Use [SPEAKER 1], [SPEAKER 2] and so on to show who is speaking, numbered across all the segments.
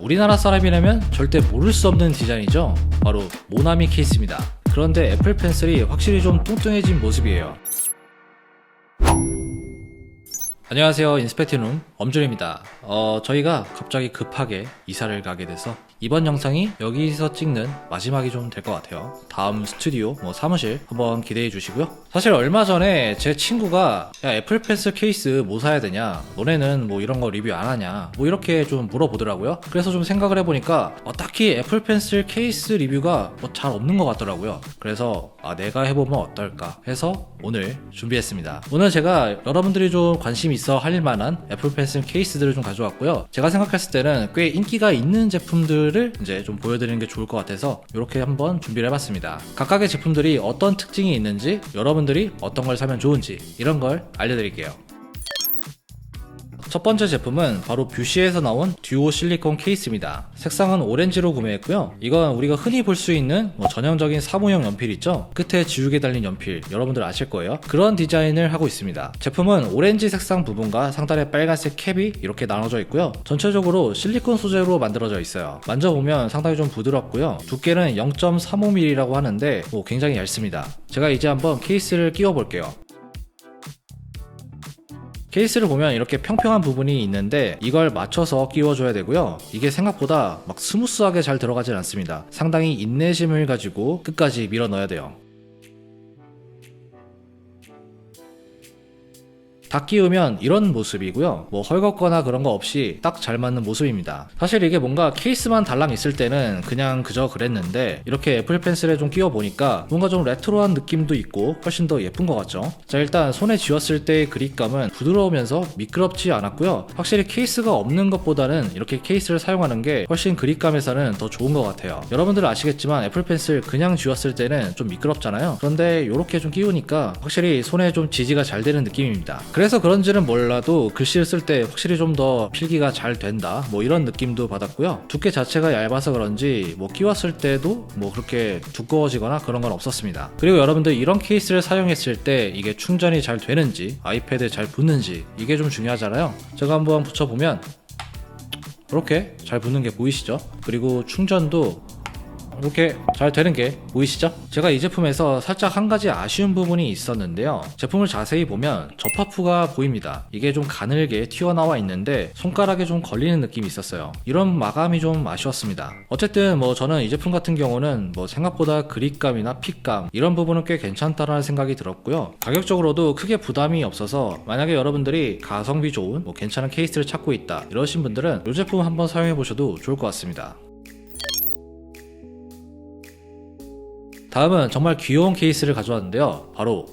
[SPEAKER 1] 우리나라 사람이라면 절대 모를 수 없는 디자인이죠. 바로 모나미 케이스입니다. 그런데 애플 펜슬이 확실히 좀 뚱뚱해진 모습이에요. 안녕하세요, 인스펙티룸 엄준입니다. 저희가 갑자기 급하게 이사를 가게 돼서 이번 영상이 여기서 찍는 마지막이 좀 될 것 같아요. 다음 스튜디오, 사무실 한번 기대해 주시고요. 사실 얼마 전에 제 친구가 야, 애플 펜슬 케이스 뭐 사야 되냐, 너네는 뭐 이런 거 리뷰 안 하냐, 뭐 이렇게 좀 물어보더라고요. 그래서 좀 생각을 해보니까 딱히 애플 펜슬 케이스 리뷰가 잘 없는 것 같더라고요. 그래서 내가 해보면 어떨까 해서 오늘 준비했습니다. 오늘 제가 여러분들이 좀 관심 있어 할 만한 애플 펜슬 케이스들을 좀 가져왔고요. 제가 생각했을 때는 꽤 인기가 있는 제품들을 이제 좀 보여드리는 게 좋을 것 같아서 이렇게 한번 준비를 해봤습니다. 각각의 제품들이 어떤 특징이 있는지, 여러분들이 어떤 걸 사면 좋은지 이런 걸 알려드릴게요. 첫 번째 제품은 바로 뷰시에서 나온 듀오 실리콘 케이스입니다. 색상은 오렌지로 구매했고요. 이건 우리가 흔히 볼 수 있는 전형적인 사무용 연필 있죠? 끝에 지우개 달린 연필, 여러분들 아실 거예요. 그런 디자인을 하고 있습니다. 제품은 오렌지 색상 부분과 상단에 빨간색 캡이 이렇게 나눠져 있고요. 전체적으로 실리콘 소재로 만들어져 있어요. 만져보면 상당히 좀 부드럽고요. 두께는 0.35mm라고 하는데 굉장히 얇습니다. 제가 이제 한번 케이스를 끼워 볼게요. 케이스를 보면 이렇게 평평한 부분이 있는데 이걸 맞춰서 끼워줘야 되고요. 이게 생각보다 막 스무스하게 잘 들어가진 않습니다. 상당히 인내심을 가지고 끝까지 밀어 넣어야 돼요. 다 끼우면 이런 모습이고요. 헐겁거나 그런 거 없이 딱 잘 맞는 모습입니다. 사실 이게 뭔가 케이스만 달랑 있을 때는 그냥 그저 그랬는데 이렇게 애플 펜슬에 좀 끼워 보니까 뭔가 좀 레트로한 느낌도 있고 훨씬 더 예쁜 것 같죠. 자, 일단 손에 쥐었을 때의 그립감은 부드러우면서 미끄럽지 않았고요. 확실히 케이스가 없는 것보다는 이렇게 케이스를 사용하는 게 훨씬 그립감에서는 더 좋은 것 같아요. 여러분들은 아시겠지만 애플 펜슬 그냥 쥐었을 때는 좀 미끄럽잖아요. 그런데 이렇게 좀 끼우니까 확실히 손에 좀 지지가 잘 되는 느낌입니다. 그래서 그런지는 몰라도 글씨를 쓸 때 확실히 좀 더 필기가 잘 된다, 이런 느낌도 받았고요. 두께 자체가 얇아서 그런지 끼웠을 때도 그렇게 두꺼워지거나 그런 건 없었습니다. 그리고 여러분들 이런 케이스를 사용했을 때 이게 충전이 잘 되는지, 아이패드에 잘 붙는지 이게 좀 중요하잖아요. 제가 한번 붙여보면 이렇게 잘 붙는 게 보이시죠? 그리고 충전도 이렇게 잘 되는 게 보이시죠? 제가 이 제품에서 살짝 한 가지 아쉬운 부분이 있었는데요. 제품을 자세히 보면 접합부가 보입니다. 이게 좀 가늘게 튀어나와 있는데 손가락에 좀 걸리는 느낌이 있었어요. 이런 마감이 좀 아쉬웠습니다. 어쨌든 저는 이 제품 같은 경우는 생각보다 그립감이나 핏감 이런 부분은 꽤 괜찮다라는 생각이 들었고요. 가격적으로도 크게 부담이 없어서 만약에 여러분들이 가성비 좋은 괜찮은 케이스를 찾고 있다 이러신 분들은 이 제품 한번 사용해 보셔도 좋을 것 같습니다. 다음은 정말 귀여운 케이스를 가져왔는데요. 바로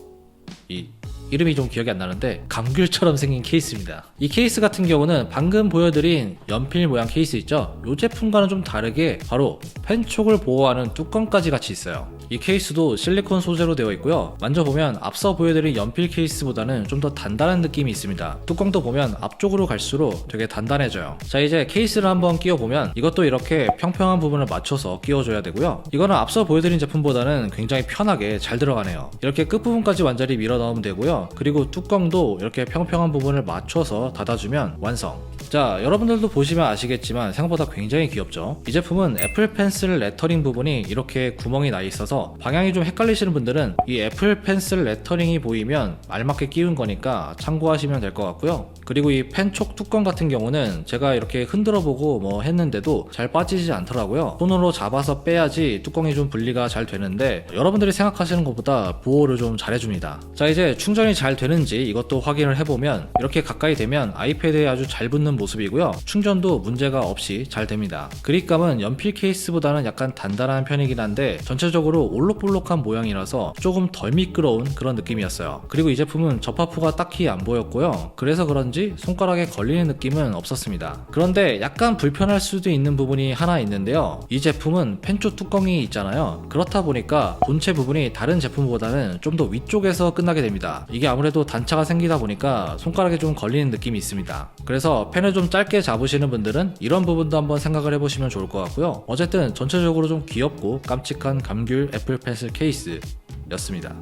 [SPEAKER 1] 이름이 좀 기억이 안 나는데 감귤처럼 생긴 케이스입니다. 이 케이스 같은 경우는 방금 보여드린 연필 모양 케이스 있죠? 이 제품과는 좀 다르게 바로 펜촉을 보호하는 뚜껑까지 같이 있어요. 이 케이스도 실리콘 소재로 되어 있고요. 만져보면 앞서 보여드린 연필 케이스보다는 좀 더 단단한 느낌이 있습니다. 뚜껑도 보면 앞쪽으로 갈수록 되게 단단해져요. 자, 이제 케이스를 한번 끼워보면 이것도 이렇게 평평한 부분을 맞춰서 끼워줘야 되고요. 이거는 앞서 보여드린 제품보다는 굉장히 편하게 잘 들어가네요. 이렇게 끝부분까지 완전히 밀어 넣으면 되고요. 그리고 뚜껑도 이렇게 평평한 부분을 맞춰서 닫아주면 완성. 자, 여러분들도 보시면 아시겠지만 생각보다 굉장히 귀엽죠? 이 제품은 애플 펜슬 레터링 부분이 이렇게 구멍이 나 있어서 방향이 좀 헷갈리시는 분들은 이 애플 펜슬 레터링이 보이면 알맞게 끼운 거니까 참고하시면 될 것 같고요. 그리고 이 펜촉 뚜껑 같은 경우는 제가 이렇게 흔들어 보고 했는데도 잘 빠지지 않더라고요. 손으로 잡아서 빼야지 뚜껑이 좀 분리가 잘 되는데 여러분들이 생각하시는 것보다 보호를 좀 잘 해줍니다. 자, 이제 충전이 잘 되는지 이것도 확인을 해보면 이렇게 가까이 되면 아이패드에 아주 잘 붙는 모습이고요. 충전도 문제가 없이 잘 됩니다. 그립감은 연필 케이스보다는 약간 단단한 편이긴 한데 전체적으로 올록볼록한 모양이라서 조금 덜 미끄러운 그런 느낌이었어요. 그리고 이 제품은 접합부가 딱히 안 보였고요. 그래서 그런지 손가락에 걸리는 느낌은 없었습니다. 그런데 약간 불편할 수도 있는 부분이 하나 있는데요. 이 제품은 펜촉 뚜껑이 있잖아요. 그렇다 보니까 본체 부분이 다른 제품보다는 좀 더 위쪽에서 끝나게 됩니다. 이게 아무래도 단차가 생기다 보니까 손가락에 좀 걸리는 느낌이 있습니다. 그래서 펜을 좀 짧게 잡으시는 분들은 이런 부분도 한번 생각을 해보시면 좋을 것 같고요. 어쨌든 전체적으로 좀 귀엽고 깜찍한 감귤 애플 펜슬 케이스였습니다.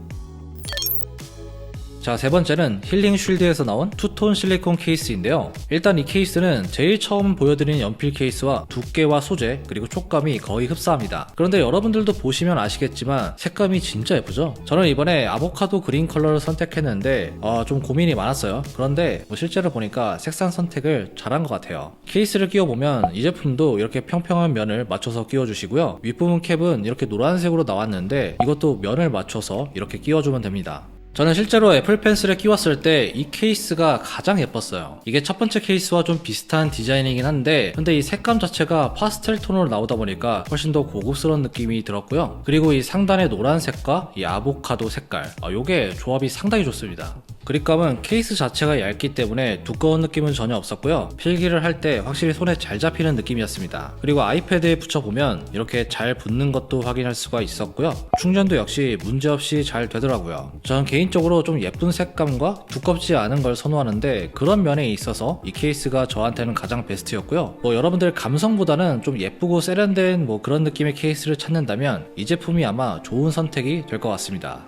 [SPEAKER 1] 자, 세 번째는 힐링 쉴드에서 나온 투톤 실리콘 케이스인데요. 일단 이 케이스는 제일 처음 보여드린 연필 케이스와 두께와 소재 그리고 촉감이 거의 흡사합니다. 그런데 여러분들도 보시면 아시겠지만 색감이 진짜 예쁘죠? 저는 이번에 아보카도 그린 컬러를 선택했는데 좀 고민이 많았어요. 그런데 실제로 보니까 색상 선택을 잘한 것 같아요. 케이스를 끼워보면 이 제품도 이렇게 평평한 면을 맞춰서 끼워주시고요. 윗부분 캡은 이렇게 노란색으로 나왔는데 이것도 면을 맞춰서 이렇게 끼워주면 됩니다. 저는 실제로 애플 펜슬에 끼웠을 때 이 케이스가 가장 예뻤어요. 이게 첫 번째 케이스와 좀 비슷한 디자인이긴 한데 근데 이 색감 자체가 파스텔 톤으로 나오다 보니까 훨씬 더 고급스러운 느낌이 들었고요. 그리고 이 상단의 노란색과 이 아보카도 색깔 요게 조합이 상당히 좋습니다. 그립감은 케이스 자체가 얇기 때문에 두꺼운 느낌은 전혀 없었고요. 필기를 할 때 확실히 손에 잘 잡히는 느낌이었습니다. 그리고 아이패드에 붙여보면 이렇게 잘 붙는 것도 확인할 수가 있었고요. 충전도 역시 문제없이 잘 되더라고요. 저는 개인적으로 좀 예쁜 색감과 두껍지 않은 걸 선호하는데 그런 면에 있어서 이 케이스가 저한테는 가장 베스트였고요. 여러분들 감성보다는 좀 예쁘고 세련된 그런 느낌의 케이스를 찾는다면 이 제품이 아마 좋은 선택이 될 것 같습니다.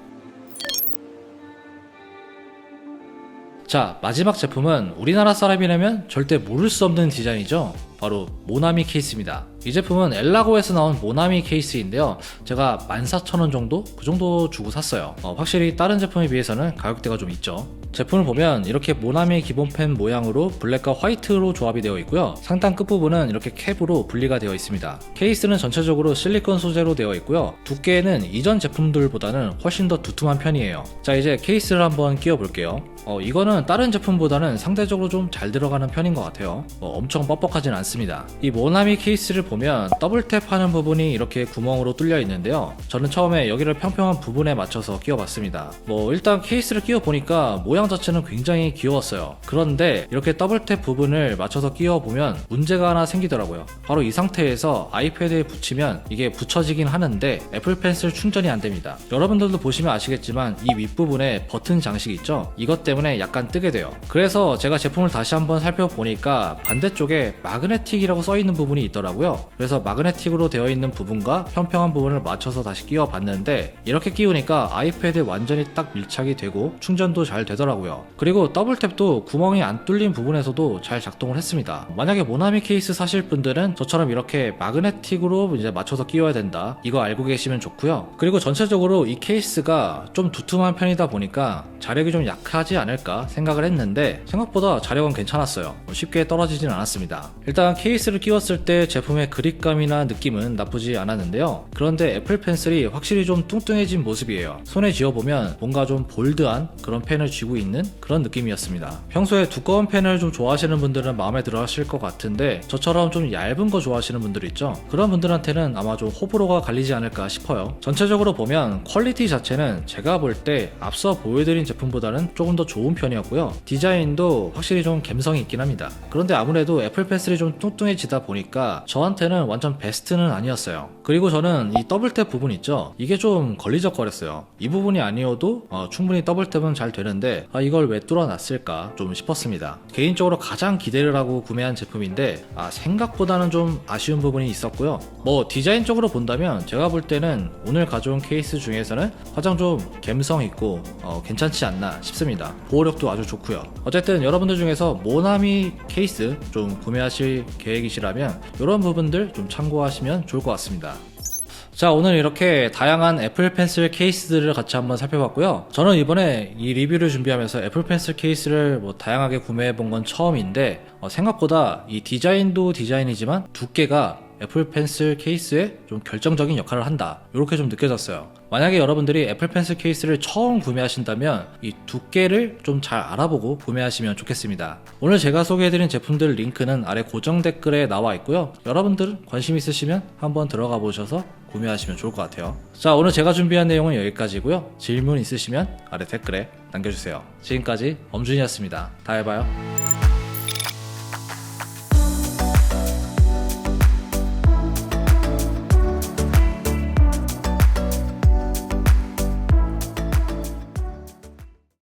[SPEAKER 1] 자, 마지막 제품은 우리나라 사람이라면 절대 모를 수 없는 디자인이죠. 바로 모나미 케이스입니다. 이 제품은 엘라고에서 나온 모나미 케이스인데요. 제가 14,000원 정도? 그 정도 주고 샀어요. 확실히 다른 제품에 비해서는 가격대가 좀 있죠. 제품을 보면 이렇게 모나미 기본 펜 모양으로 블랙과 화이트로 조합이 되어 있고요. 상단 끝부분은 이렇게 캡으로 분리가 되어 있습니다. 케이스는 전체적으로 실리콘 소재로 되어 있고요. 두께는 이전 제품들보다는 훨씬 더 두툼한 편이에요. 자, 이제 케이스를 한번 끼워 볼게요. 이거는 다른 제품보다는 상대적으로 좀 잘 들어가는 편인 것 같아요. 엄청 뻑뻑하진 않습니다. 이 모나미 케이스를 보면 더블탭 하는 부분이 이렇게 구멍으로 뚫려 있는데요. 저는 처음에 여기를 평평한 부분에 맞춰서 끼워 봤습니다. 일단 케이스를 끼워 보니까 모양 자체는 굉장히 귀여웠어요. 그런데 이렇게 더블탭 부분을 맞춰서 끼워 보면 문제가 하나 생기더라고요. 바로 이 상태에서 아이패드에 붙이면 이게 붙여지긴 하는데 애플 펜슬 충전이 안 됩니다. 여러분들도 보시면 아시겠지만 이 윗부분에 버튼 장식 있죠? 이것 때문에 약간 뜨게 돼요. 그래서 제가 제품을 다시 한번 살펴보니까 반대쪽에 마그네틱이라고 써있는 부분이 있더라고요. 그래서 마그네틱으로 되어 있는 부분과 평평한 부분을 맞춰서 다시 끼워 봤는데 이렇게 끼우니까 아이패드에 완전히 딱 밀착이 되고 충전도 잘 되더라고요. 그리고 더블탭도 구멍이 안 뚫린 부분에서도 잘 작동을 했습니다. 만약에 모나미 케이스 사실 분들은 저처럼 이렇게 마그네틱으로 이제 맞춰서 끼워야 된다, 이거 알고 계시면 좋고요. 그리고 전체적으로 이 케이스가 좀 두툼한 편이다 보니까 자력이 좀 약하지 않을까 생각을 했는데 생각보다 자력은 괜찮았어요. 쉽게 떨어지진 않았습니다. 일단 케이스를 끼웠을 때 제품의 그립감이나 느낌은 나쁘지 않았는데요. 그런데 애플 펜슬이 확실히 좀 뚱뚱해진 모습이에요. 손에 쥐어보면 뭔가 좀 볼드한 그런 펜을 쥐고 있는 그런 느낌이었습니다. 평소에 두꺼운 펜을 좀 좋아하시는 분들은 마음에 들어 하실 것 같은데 저처럼 좀 얇은 거 좋아하시는 분들 있죠? 그런 분들한테는 아마 좀 호불호가 갈리지 않을까 싶어요. 전체적으로 보면 퀄리티 자체는 제가 볼 때 앞서 보여드린 제품보다는 조금 더 좋은 편이었고요. 디자인도 확실히 좀 감성이 있긴 합니다. 그런데 아무래도 애플 펜슬이 좀 뚱뚱해지다 보니까 저한테는 완전 베스트는 아니었어요. 그리고 저는 이 더블탭 부분 있죠? 이게 좀 걸리적거렸어요. 이 부분이 아니어도 충분히 더블탭은 잘 되는데 이걸 왜 뚫어놨을까 좀 싶었습니다. 개인적으로 가장 기대를 하고 구매한 제품인데 생각보다는 좀 아쉬운 부분이 있었고요. 디자인적으로 본다면 제가 볼 때는 오늘 가져온 케이스 중에서는 가장 좀 감성 있고 괜찮지 않나 싶습니다. 보호력도 아주 좋고요. 어쨌든 여러분들 중에서 모나미 케이스 좀 구매하실 계획이시라면 이런 부분들 좀 참고하시면 좋을 것 같습니다. 자, 오늘 이렇게 다양한 애플 펜슬 케이스들을 같이 한번 살펴봤고요. 저는 이번에 이 리뷰를 준비하면서 애플 펜슬 케이스를 다양하게 구매해 본 건 처음인데 생각보다 이 디자인도 디자인이지만 두께가 애플 펜슬 케이스에 좀 결정적인 역할을 한다, 이렇게 좀 느껴졌어요. 만약에 여러분들이 애플 펜슬 케이스를 처음 구매하신다면 이 두께를 좀 잘 알아보고 구매하시면 좋겠습니다. 오늘 제가 소개해드린 제품들 링크는 아래 고정 댓글에 나와 있고요. 여러분들 관심 있으시면 한번 들어가 보셔서 구매하시면 좋을 것 같아요. 자, 오늘 제가 준비한 내용은 여기까지고요. 질문 있으시면 아래 댓글에 남겨주세요. 지금까지 엄준이었습니다. 다음에 봐요.